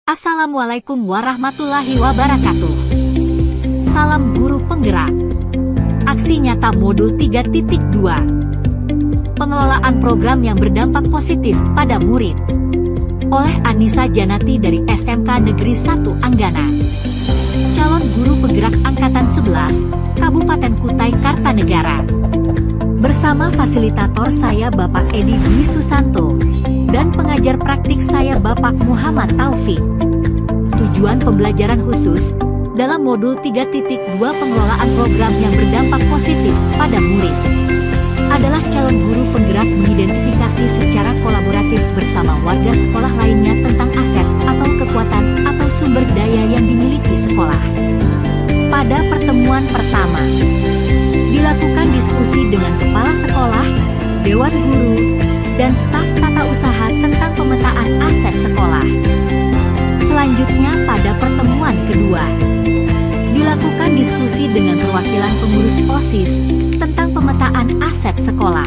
Assalamualaikum warahmatullahi wabarakatuh. Salam guru penggerak. Aksi nyata modul 3.2. Pengelolaan program yang berdampak positif pada murid. Oleh Anissa Janati dari SMK Negeri 1 Anggana. Calon guru penggerak Angkatan 11, Kabupaten Kutai Kartanegara. Bersama fasilitator saya Bapak Edi Dwi Susanto dan pengajar praktik saya Bapak Muhammad Taufik. Tujuan pembelajaran khusus dalam modul 3.2 pengelolaan program yang berdampak positif pada murid adalah calon guru penggerak mengidentifikasi secara kolaboratif bersama warga sekolah lainnya tentang aset atau kekuatan atau sumber daya yang dimiliki sekolah. Pada pertemuan pertama, dilakukan diskusi dengan kepala sekolah, dewan guru, dan staf tata usaha tentang pemetaan aset sekolah. Selanjutnya pada pertemuan kedua, dilakukan diskusi dengan perwakilan pengurus OSIS tentang pemetaan aset sekolah.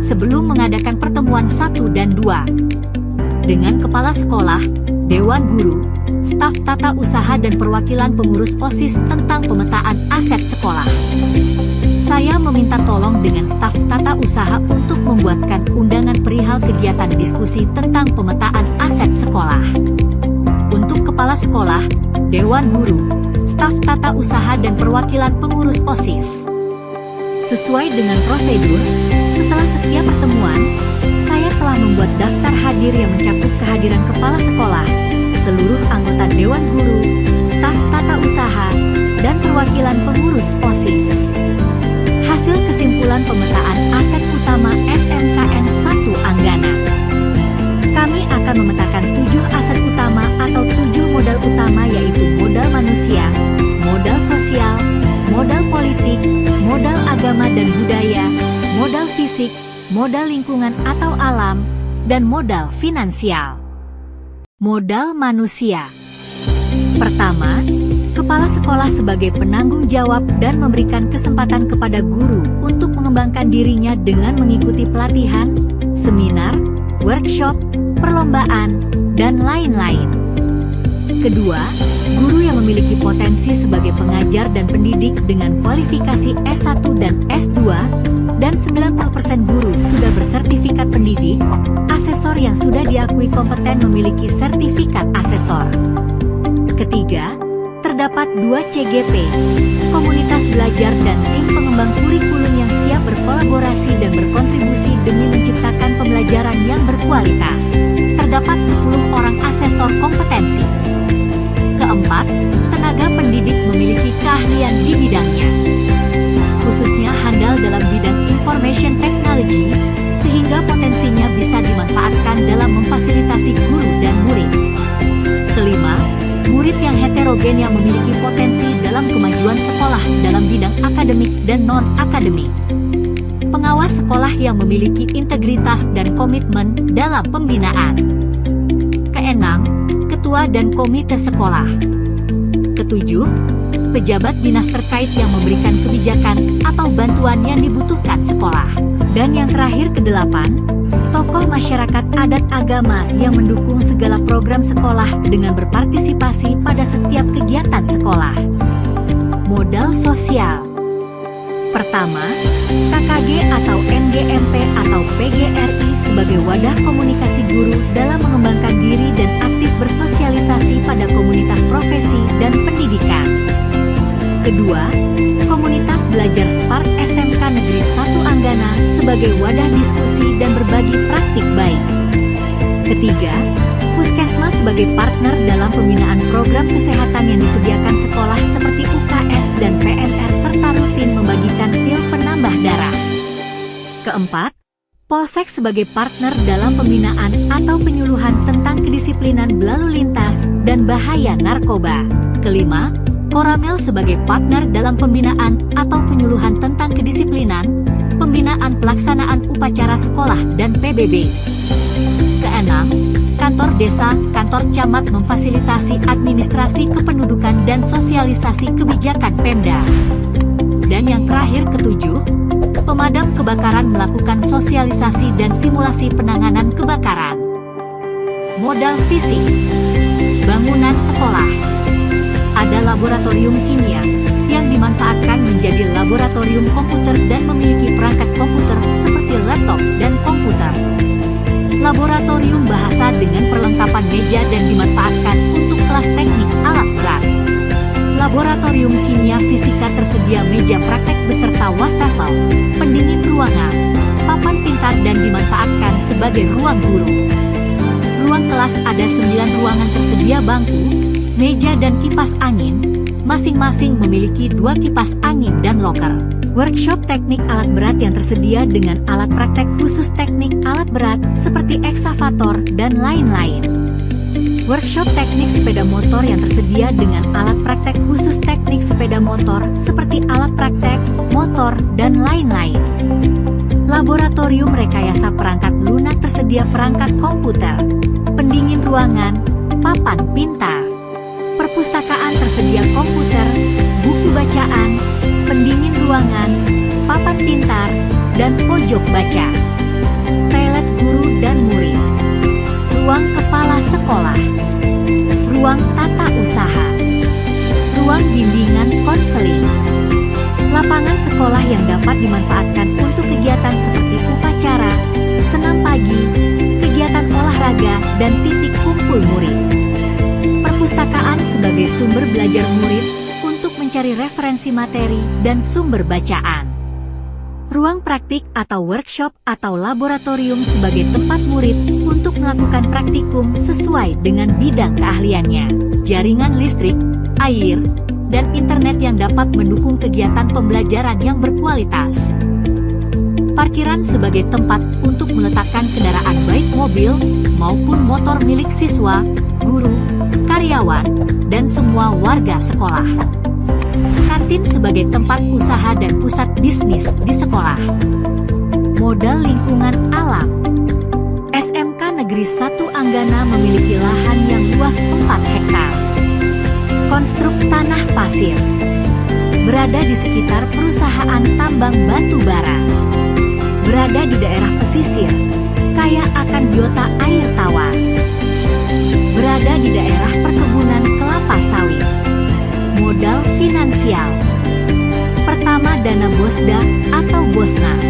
Sebelum mengadakan pertemuan 1 dan 2, dengan kepala sekolah, dewan guru, staf tata usaha dan perwakilan pengurus OSIS tentang pemetaan aset sekolah. Saya meminta tolong dengan staf tata usaha untuk membuatkan undangan perihal kegiatan diskusi tentang pemetaan aset sekolah. Untuk kepala sekolah, dewan guru, staf tata usaha dan perwakilan pengurus OSIS. Sesuai dengan prosedur, setelah setiap pertemuan, saya telah membuat daftar hadir yang mencakup kehadiran kepala sekolah, seluruh anggota dewan guru, staf tata usaha, dan perwakilan pengurus OSIS. Hasil kesimpulan pemetaan aset utama SMKN 1 Anggana. Kami akan memetakan 7 aset utama atau 7 modal utama, yaitu modal manusia, modal sosial, modal politik, modal agama dan budaya, modal fisik, modal lingkungan atau alam, dan modal finansial. Modal manusia. Pertama, kepala sekolah sebagai penanggung jawab dan memberikan kesempatan kepada guru untuk mengembangkan dirinya dengan mengikuti pelatihan, seminar, workshop, perlombaan, dan lain-lain. Kedua, guru yang memiliki potensi sebagai pengajar dan pendidik dengan kualifikasi S1 dan S2, dan 90% guru sudah bersertifikat pendidik, asesor yang sudah diakui kompeten memiliki sertifikat asesor. Ketiga, terdapat 2 CGP, komunitas belajar dan tim pengembang kurikulum yang siap berkolaborasi dan berkontribusi demi menciptakan pembelajaran yang berkualitas. Terdapat 10 orang asesor kompetensi. Keempat, tenaga pendidik memiliki keahlian di bidangnya, khususnya handal dalam bidang information technology, sehingga potensinya bisa dimanfaatkan dalam memfasilitasi guru dan murid. Kelima, murid yang heterogen yang memiliki potensi dalam kemajuan sekolah dalam bidang akademik dan non-akademik. Pengawas sekolah yang memiliki integritas dan komitmen dalam pembinaan. Keenam, ketua dan komite sekolah. Ketujuh, pejabat dinas terkait yang memberikan kebijakan atau bantuan yang dibutuhkan sekolah. Dan yang terakhir kedelapan, tokoh masyarakat adat agama yang mendukung segala program sekolah dengan berpartisipasi pada setiap kegiatan sekolah. Modal sosial. Pertama, KKG atau MGMP atau PGRI sebagai wadah komunikasi guru dalam mengembangkan diri dan aktif bersosialisasi pada komunitas profesi dan pendidikan. Kedua, komunitas belajar Spark SMK Negeri 1 Anggana sebagai wadah diskusi dan berbagi praktik baik. Ketiga, Puskesmas sebagai partner dalam pembinaan program kesehatan yang disediakan sekolah seperti UKS dan PNR serta rutin membagikan pil penambah darah. Keempat, Polsek sebagai partner dalam pembinaan atau penyuluhan tentang kedisiplinan berlalu lintas dan bahaya narkoba. Kelima, Koramil sebagai partner dalam pembinaan atau penyuluhan tentang kedisiplinan, pembinaan pelaksanaan upacara sekolah dan PBB. Keenam, kantor desa, kantor camat memfasilitasi administrasi kependudukan dan sosialisasi kebijakan Pemda. Dan yang terakhir ketujuh, pemadam kebakaran melakukan sosialisasi dan simulasi penanganan kebakaran. Modal fisik. bangunan sekolah. Ada laboratorium kimia yang dimanfaatkan menjadi laboratorium komputer dan memiliki perangkat komputer seperti laptop dan komputer. Laboratorium bahasa dengan perlengkapan meja dan dimanfaatkan untuk kelas teknik alat berat. Laboratorium kimia fisika tersedia meja praktek beserta wastafel, pendingin ruangan, papan pintar dan dimanfaatkan sebagai ruang guru. Ruang kelas ada 9 ruangan tersedia bangku, meja dan kipas angin, masing-masing memiliki 2 kipas angin dan loker. Workshop teknik alat berat yang tersedia dengan alat praktek khusus teknik alat berat seperti eksavator dan lain-lain. Workshop teknik sepeda motor yang tersedia dengan alat praktek khusus teknik sepeda motor seperti alat praktek, motor, dan lain-lain. Laboratorium rekayasa perangkat lunak tersedia perangkat komputer, pendingin ruangan, papan pintar. Perpustakaan tersedia komputer, buku bacaan, pendingin ruangan, papan pintar, dan pojok baca. Toilet guru dan murid. Ruang kepala sekolah. Ruang tata usaha. Ruang bimbingan konseling. Lapangan sekolah yang dapat dimanfaatkan untuk kegiatan seperti upacara, senam pagi, kegiatan olahraga, dan titik kumpul murid. Perpustakaan sebagai sumber belajar murid untuk mencari referensi materi dan sumber bacaan. Ruang praktik atau workshop atau laboratorium sebagai tempat murid untuk melakukan praktikum sesuai dengan bidang keahliannya. Jaringan listrik, air, dan internet yang dapat mendukung kegiatan pembelajaran yang berkualitas. Parkiran sebagai tempat untuk meletakkan kendaraan baik mobil maupun motor milik siswa, guru, karyawan, dan semua warga sekolah. Kantin sebagai tempat usaha dan pusat bisnis di sekolah. Modal lingkungan alam. SMK Negeri 1 Anggana memiliki lahan yang luas 4 hektar. Konstruk tanah pasir. Berada di sekitar perusahaan tambang batu bara. Berada di daerah pesisir, kaya akan biota air tawar. Berada di daerah perkebunan kelapa sawit. Modal finansial. Pertama, dana Bosda atau Bosnas.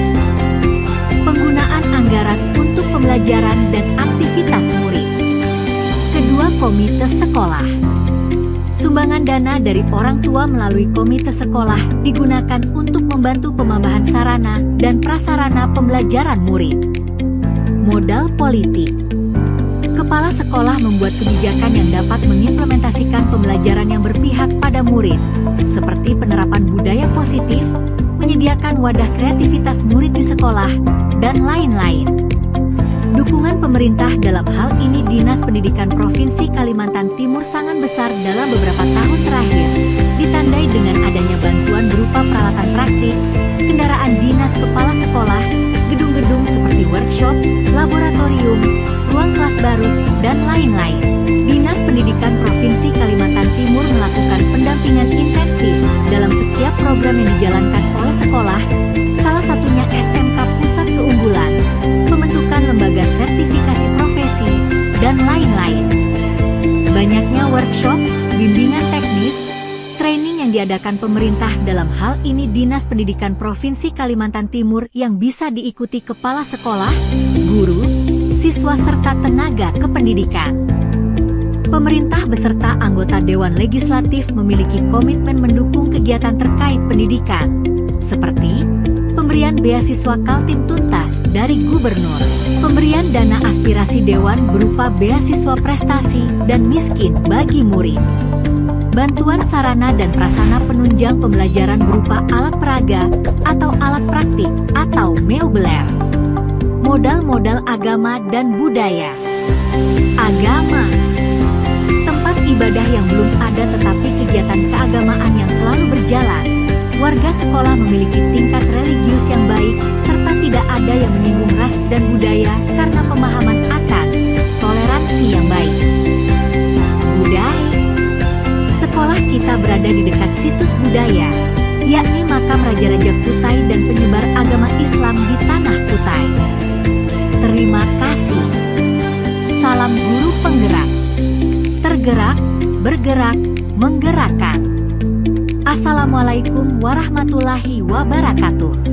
Penggunaan anggaran untuk pembelajaran dan aktivitas murid. Kedua, komite sekolah. Sumbangan dana dari orang tua melalui komite sekolah digunakan untuk membantu penambahan sarana dan prasarana pembelajaran murid. Modal politik. Kepala sekolah membuat kebijakan yang dapat mengimplementasikan pembelajaran yang berpihak pada murid, seperti penerapan budaya positif, menyediakan wadah kreativitas murid di sekolah, dan lain-lain. Dukungan pemerintah dalam hal ini Dinas Pendidikan Provinsi Kalimantan Timur sangat besar dalam beberapa tahun terakhir, ditandai dengan adanya bantuan berupa peralatan praktik, kendaraan dinas kepala sekolah, gedung-gedung seperti workshop, laboratorium, ruang kelas baru, dan lain-lain. Dinas Pendidikan Provinsi Kalimantan Timur melakukan pendampingan intensif dalam setiap program yang dijalankan oleh sekolah, salah satunya SMK Pusat Keunggulan, pembentukan lembaga sertifikasi profesi, dan lain-lain. Banyaknya workshop, bimbingan teknis, training yang diadakan pemerintah dalam hal ini Dinas Pendidikan Provinsi Kalimantan Timur yang bisa diikuti kepala sekolah, guru, siswa serta tenaga kependidikan. Pemerintah beserta anggota Dewan Legislatif memiliki komitmen mendukung kegiatan terkait pendidikan, seperti pemberian beasiswa Kaltim tuntas dari Gubernur, pemberian dana aspirasi Dewan berupa beasiswa prestasi dan miskin bagi murid, bantuan sarana dan prasarana penunjang pembelajaran berupa alat peraga atau alat praktik atau meubeler, modal-modal agama dan budaya. Agama, tempat ibadah yang belum ada tetapi kegiatan keagamaan yang selalu berjalan. Warga sekolah memiliki tingkat religius yang baik, serta tidak ada yang menyinggung ras dan budaya karena pemahaman akan toleransi yang baik. Budaya. Sekolah kita berada di dekat situs budaya, yakni makam Raja-Raja Kutai dan penyebar agama Islam di Tanah Kutai. Terima kasih. Salam guru penggerak. Bergerak, bergerak, menggerakkan. Assalamualaikum warahmatullahi wabarakatuh.